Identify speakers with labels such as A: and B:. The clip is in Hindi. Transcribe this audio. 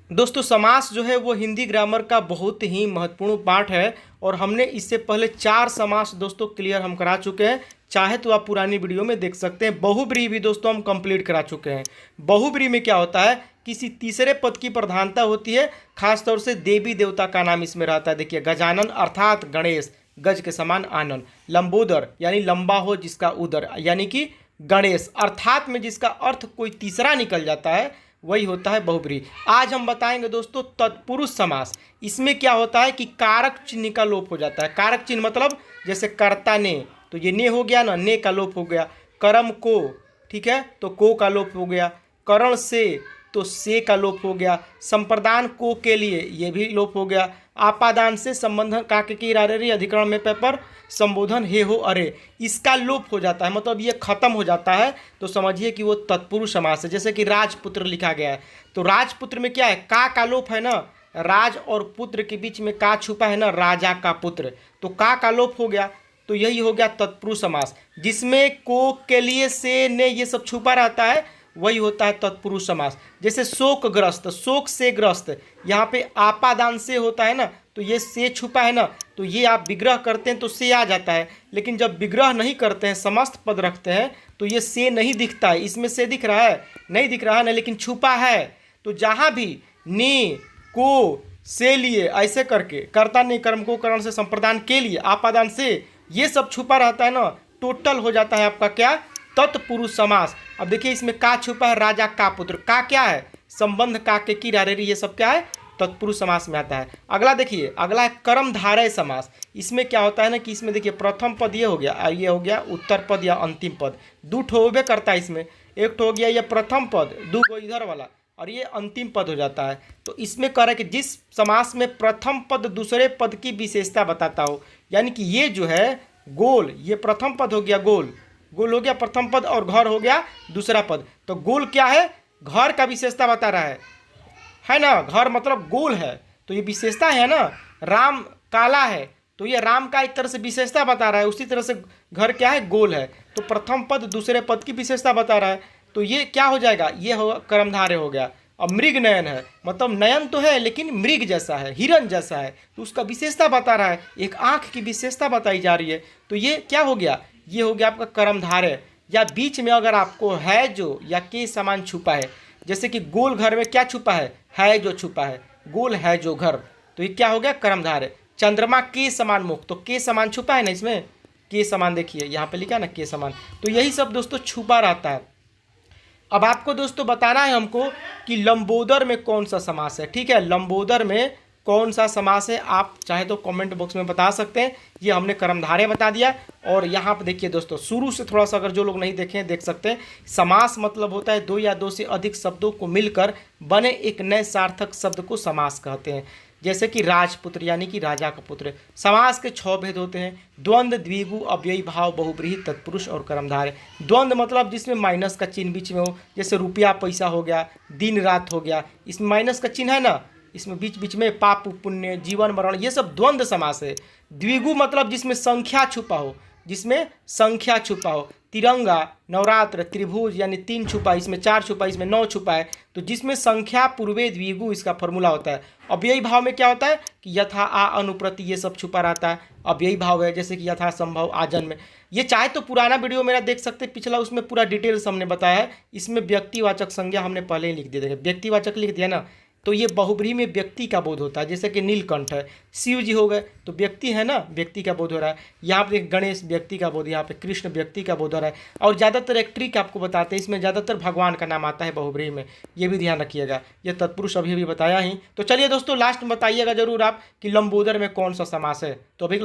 A: दोस्तों समास जो है वो हिंदी ग्रामर का बहुत ही महत्वपूर्ण पार्ट है और हमने इससे पहले 4 समास दोस्तों क्लियर हम करा चुके हैं। चाहे तो आप पुरानी वीडियो में देख सकते हैं। बहुब्रीहि भी दोस्तों हम कंप्लीट करा चुके हैं। बहुब्रीहि में क्या होता है, किसी तीसरे पद की प्रधानता होती है, खासतौर से देवी देवता का नाम इसमें रहता है। देखिए गजानन अर्थात गणेश, गज के समान आनन। लंबोदर यानी लंबा हो जिसका उदर, यानी कि गणेश। अर्थात में जिसका अर्थ कोई तीसरा निकल जाता है वही होता है बहुब्रीहि। आज हम बताएंगे दोस्तों तत्पुरुष समास। इसमें क्या होता है कि कारक चिन्ह का लोप हो जाता है। कारक चिन्ह मतलब जैसे कर्ता ने, तो ये ने हो गया ना, ने का लोप हो गया। कर्म को, ठीक है, तो को का लोप हो गया। करण से, तो से का लोप हो गया। संप्रदान को के लिए, ये भी लोप हो गया। आपादान से संबंधन का के रारे अधिकरण में पेपर संबोधन हे हो अरे, इसका लोप हो जाता है, मतलब ये खत्म हो जाता है। तो समझिए कि वो तत्पुरुष समास है। जैसे कि राजपुत्र लिखा गया है, तो राजपुत्र में क्या है, का लोप है ना, राज और पुत्र के बीच में का छुपा है ना, राजा का पुत्र, तो का लोप हो गया। तो यही हो गया तत्पुरुष समास, जिसमें को के लिए से ने ये सब छुपा रहता है, वही होता है तत्पुरुष समास। जैसे शोकग्रस्त, शोक से ग्रस्त, यहाँ पे आपादान से होता है ना, तो ये से छुपा है ना, तो ये आप विग्रह करते हैं तो से आ जाता है। लेकिन जब विग्रह नहीं करते हैं, समस्त पद रखते हैं, तो ये से नहीं दिखता है। इसमें से दिख रहा है, नहीं दिख रहा है ना, लेकिन छुपा है। तो जहाँ भी ने, को, से लिए ऐसे करके, कर्ता ने कर्म को करण से संप्रदान के लिए, आपादान से, ये सब छुपा रहता है ना, टोटल हो जाता है आपका क्या, तत्पुरुष समास। अब देखिए इसमें का छुपा है, राजा का पुत्र, का क्या है, संबंध का के की रारेरी, ये सब क्या है, तत्पुरुष समास में आता है। अगला देखिए, अगला है कर्मधारय समास। इसमें क्या होता है ना कि इसमें देखिए प्रथम पद ये हो गया, ये हो गया उत्तर पद या अंतिम पद, दो ठो होबे करता है इसमें। एक ठो हो गया ये प्रथम पद, दो गो इधर वाला, और ये अंतिम पद हो जाता है। तो इसमें कह रहा है कि जिस समास में प्रथम पद दूसरे पद की विशेषता बताता हो, यानी कि ये जो है गोल, ये प्रथम पद हो गया, गोल गोल हो गया प्रथम पद, और घर हो गया दूसरा पद। तो गोल क्या है, घर का विशेषता बता रहा है ना, घर मतलब गोल है, तो ये विशेषता है ना। राम काला है, तो ये राम का एक तरह से विशेषता बता रहा है। उसी तरह से घर क्या है, गोल है, तो प्रथम पद दूसरे पद की विशेषता बता रहा है। तो ये क्या हो जाएगा, ये हो कर्मधारय हो गया। अब मृग नयन है, मतलब नयन तो है लेकिन मृग जैसा है, हिरण जैसा है, तो उसका विशेषता बता रहा है, एक आँख की विशेषता बताई जा रही है। तो ये क्या हो गया, ये हो गया आपका कर्मधारय। या बीच में अगर आपको है जो या के समान छुपा है, जैसे कि गोल घर में क्या छुपा है जो छुपा है, गोल है जो घर, तो ये क्या हो गया, कर्मधारय। चंद्रमा के समान मुख, तो के समान छुपा है ना, इसमें के समान देखिए यहाँ पे लिखा है ना, के समान, तो यही सब दोस्तों छुपा रहता है। अब आपको दोस्तों बताना है हमको कि लंबोदर में कौन सा समास है। ठीक है, लंबोदर में कौन सा समास है, आप चाहे तो कमेंट बॉक्स में बता सकते हैं। ये हमने कर्मधारय बता दिया। और यहाँ पर देखिए दोस्तों, शुरू से थोड़ा सा अगर जो लोग नहीं देखे हैं देख सकते हैं। समास मतलब होता है दो या दो से अधिक शब्दों को मिलकर बने एक नए सार्थक शब्द को समास कहते हैं। जैसे कि राजपुत्र यानी कि राजा का पुत्र। समास के 6 भेद होते हैं, द्वंद्व, द्विगु, अव्ययी भाव, बहुब्रीहि, तत्पुरुष और कर्मधारय। द्वंद्व मतलब जिसमें माइनस का चिन्ह बीच में हो, जैसे रुपया पैसा हो गया, दिन रात हो गया, इसमें माइनस का चिन्ह है ना, इसमें बीच बीच में पाप पुण्य, जीवन मरण, ये सब द्वंद्व समास है। द्विगु मतलब जिसमें संख्या छुपा हो, जिसमें संख्या छुपा हो, तिरंगा, नवरात्र, त्रिभुज यानी 3 छुपा, इसमें 4 छुपा, इसमें 9 छुपा है, तो जिसमें संख्या पूर्वे द्विगु इसका फॉर्मूला होता है। अव्ययी भाव में क्या होता है कि यथा, आ, अनुप्रति, ये सब छुपा रहता है, अव्ययी भाव है। जैसे कि यथा संभव, आजन्म। ये चाहे तो पुराना वीडियो मेरा देख सकते हैं, पिछला, उसमें पूरा डिटेल्स हमने बताया है। इसमें व्यक्तिवाचक संज्ञा हमने पहले ही लिख दिया, देखिए व्यक्तिवाचक लिख दिया ना, तो ये बहुब्रीहि में व्यक्ति का बोध होता है। जैसे कि नीलकंठ है, शिव जी हो गए, तो व्यक्ति है ना, व्यक्ति का बोध हो रहा है। यहाँ पे गणेश व्यक्ति का बोध, यहाँ पे कृष्ण व्यक्ति का बोध हो रहा है। और ज़्यादातर एक ट्रिक आपको बताते हैं, इसमें ज़्यादातर भगवान का नाम आता है बहुब्रीहि में, ये भी ध्यान रखिएगा। ये तत्पुरुष अभी बताया ही। तो चलिए दोस्तों, लास्ट में बताइएगा जरूर आप कि लंबोदर में कौन सा समास है। तो अभी